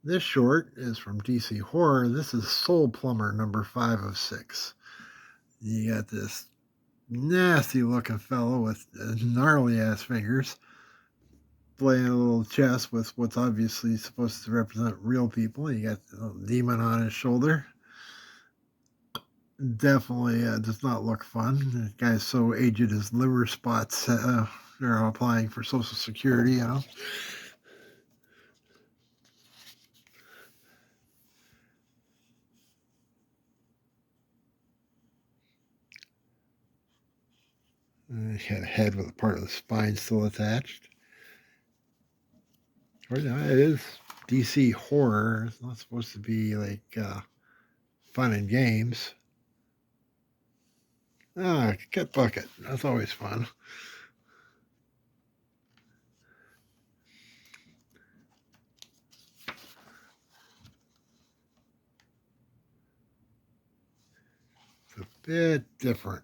This short is from DC Horror. This is Soul Plumber number 5 of 6. You got this nasty looking fellow with gnarly ass fingers playing a little chess with what's obviously supposed to represent real people. You got the little demon on his shoulder. Definitely does not look fun. The guy's so aged his liver spots they're applying for Social Security, you know. He had a head with a part of the spine still attached. Or no, it is DC horror. It's not supposed to be like fun and games. Ah, cut bucket. That's always fun. It's a bit different.